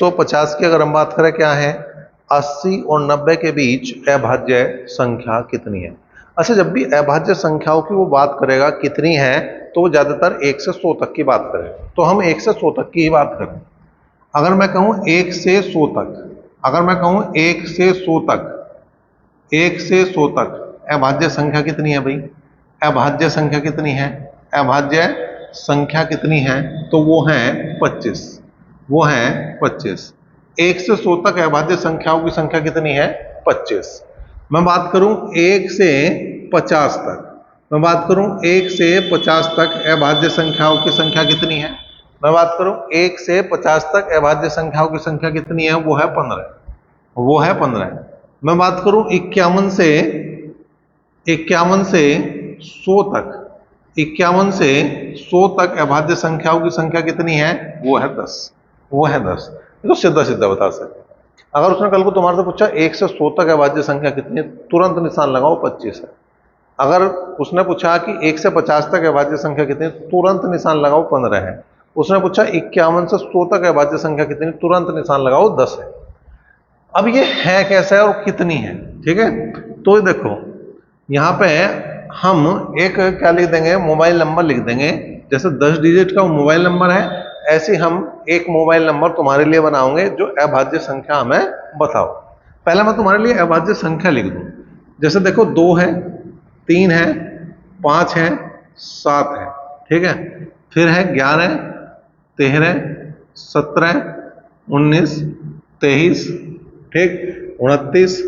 तो 50 की अगर हम बात करें क्या है, 80 और 90 के बीच अभाज्य संख्या कितनी है। अच्छा, जब भी अभाज्य संख्याओं की वो बात करेगा कितनी है, तो वो ज्यादातर 1 से 100 तक की बात करेगा। तो हम 1 से 100 तक की ही बात करें। अगर मैं कहूं 1 से 100 तक, अगर मैं कहूं 1 से 100 तक, 1 से 100 तक अभाज्य संख्या कितनी है भाई? अभाज्य संख्या कितनी है? अभाज्य संख्या कितनी है? तो वो है 25। वो है 25। 1 से 100 तक अभाज्य संख्याओं की संख्या कितनी है? 25। मैं बात करूं 1 से 50 तक, मैं बात करूं 1 से 50 तक अभाज्य संख्याओं की संख्या कितनी है? मैं बात करूं 1 से 50 तक अभाज्य संख्याओं की संख्या कितनी है? वो है 15। वो है 15। मैं बात करूं 51 से 100 तक, 51 से 100 तक अभाज्य संख्याओं की संख्या कितनी है? वो है 10। वो है 10। तो सीधा सीधा बता सकते। अगर उसने कल को तुम्हारे से पूछा 1 से 100 तक अभाज्य संख्या कितनी है, तुरंत निशान लगाओ 25 है। अगर उसने पूछा कि 1 से 50 तक अभाज्य संख्या कितनी है, तुरंत निशान लगाओ 15 है। उसने पूछा 51 से 100 तक अभाज्य संख्या कितनी, तुरंत निशान लगाओ 10 है। अब ये है कैसा है और कितनी है, ठीक है। तो देखो यहां पे हम एक क्या लिख देंगे, मोबाइल नंबर लिख देंगे। जैसे 10 डिजिट का मोबाइल नंबर है, ऐसे हम एक मोबाइल नंबर तुम्हारे लिए बनाओगे जो अभाज्य संख्या हमें बताओ। पहले मैं तुम्हारे लिए अभाज्य संख्या लिख दूं। जैसे देखो 2 है, 3 है, 5 है, 7 है, ठीक है। फिर है 11, 13, 17, 19, 23, ठीक, 29,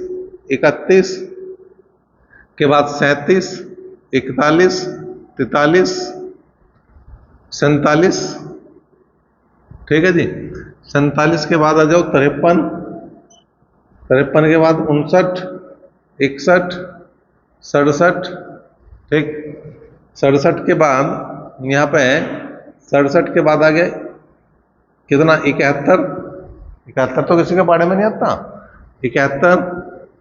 31 के बाद 37, 41, 43, 47, ठीक है जी। 47 के बाद आ जाओ 53, 53 के बाद 59, 61, 67, ठीक। 67 के बाद यहाँ पे 67 के बाद आ गए कितना, 71, 71 तो किसी के बारे में नहीं आता। 71,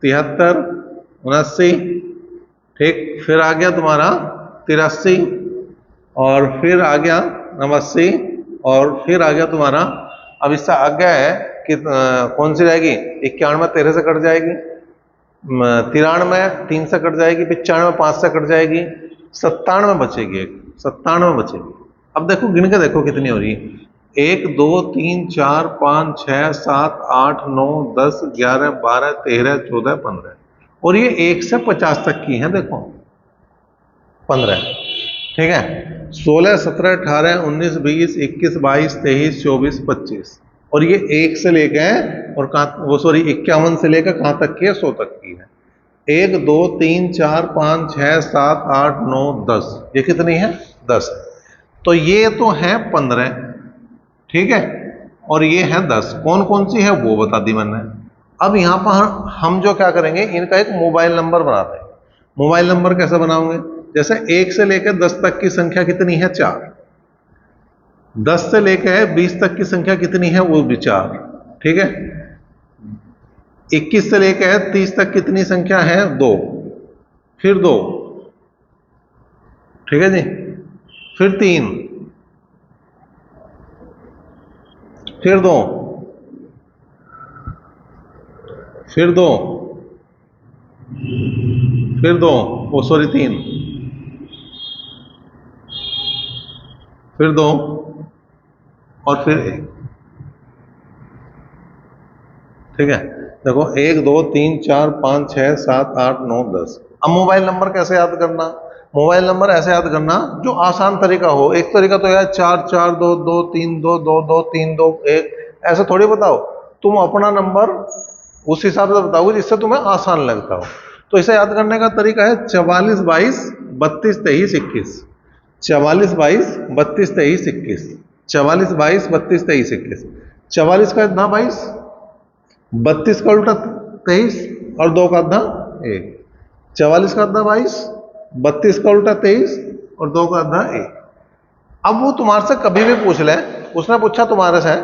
73, 79, ठीक। फिर आ गया तुम्हारा 83, और फिर आ गया 89, और फिर आ गया तुम्हारा, अब इससे आगे है कि कौन सी रहेगी, 91 13 से कट जाएगी, 93 3 से कट जाएगी, 95 5 से कट जाएगी, 97 बचेगी, एक 97 बचेगी। अब देखो गिन के देखो कितनी हो रही है, 1 2 3 4 5 6 7 8 9 10 11 12 13 14 15, और ये 1 से 50 तक की है। देखो 15, ठीक है। 16 17 18 19 20 21 22 23 24 25, और ये 1 से लेकर और कहां, वो सॉरी 51 से लेकर कहां तक की है, 100 तक की है। 1 2 3 4 5 6 7 8 9 10, ये कितनी है, 10 है। तो ये तो है 15, ठीक है, और ये है 10। कौन कौन सी है वो बता दी मैंने। अब यहां पर हम जो क्या करेंगे, इनका एक मोबाइल नंबर बनाते हैं। मोबाइल नंबर कैसे बनाओगे, जैसे 1 से लेकर 10 तक की संख्या कितनी है, 4। 10 से लेकर 20 तक की संख्या कितनी है, वो भी 4, ठीक है। 21 से लेकर 30 तक कितनी संख्या है, 2, फिर 2, ठीक है जी, फिर 3, फिर 2, फिर 2, फिर 2, वो सॉरी 3, फिर 2, और फिर 1, ठीक है। देखो 1 2 3 4 5 6 7 8 9 10। अब मोबाइल नंबर कैसे याद करना, मोबाइल नंबर ऐसे याद करना जो आसान तरीका हो। एक तरीका तो यार 4 4 2 2 3 2 2 2 3 2 1, ऐसा थोड़ी बताओ। तुम अपना नंबर उस हिसाब से बताओगे जिससे तुम्हें आसान लगता हो। तो इसे याद करने का तरीका है 44 22 32 23 21, 44 22 32 23 21, 44 22 32 23 21। 44 का इतना 22, 32 का उल्टा 23, और 2 का आधा 1। 44 का आधा 22, 32 का उल्टा 23, और 2 का आधा 1। अब वो तुम्हारे से कभी भी पूछ ले, उसने पूछा तुम्हारे से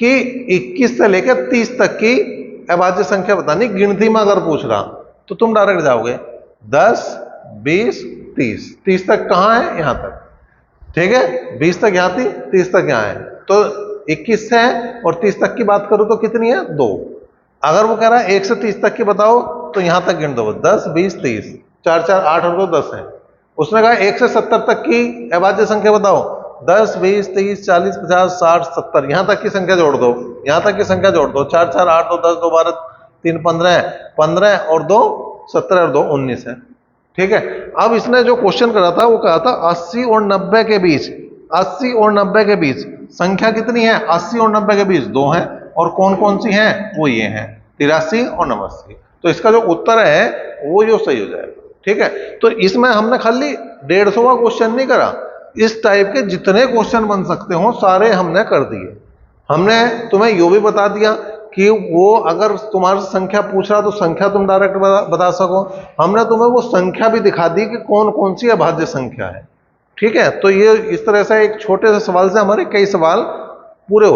कि 21 से लेकर 30 तक की अभाज्य संख्या बतानी, गिनती में अगर पूछ रहा तो तुम डायरेक्ट जाओगे 10 20 30। 30 तक कहां है, यहां तक, ठीक है। 20 तक यहां थी, 30 तक यहां है, तो 21 से है और 30 तक की बात करूं तो कितनी है 2। अगर वो कह रहा है 1 से 30 तक की बताओ तो यहां तक गिन दो 10 20 30, 4 4 8 और 2 10 है। उसने कहा 1 से 70 तक की अभाज्य संख्या बताओ, 10 20 30 40 50 60 70, यहां तक की संख्या जोड़ दो, यहां तक की संख्या जोड़ दो, 4 4 8 2 10 2 12 3 15 15 और 2 17 और 2 19 है। ठीक है, अब इसने जो क्वेश्चन करा था वो कहा था 80 और 90 के बीच, 80 और 90 के बीच संख्या कितनी है, 80 और 90 के बीच 2 है, और कौन कौन सी हैं, वो ये हैं 83 और 89। तो इसका जो उत्तर है वो जो सही हो जाएगा। ठीक है, तो इसमें हमने खाली 150वां क्वेश्चन नहीं करा, इस टाइप के जितने क्वेश्चन बन सकते हो सारे हमने कर दिए। हमने तुम्हें यो भी बता दिया कि वो अगर तुम्हारे से संख्या पूछ रहा तो संख्या तुम डायरेक्ट बता सको। हमने तुम्हें वो संख्या भी दिखा दी कि कौन कौन सी अभाज्य संख्या है। ठीक है, तो ये इस तरह से एक छोटे से सवाल से हमारे कई सवाल पूरे हो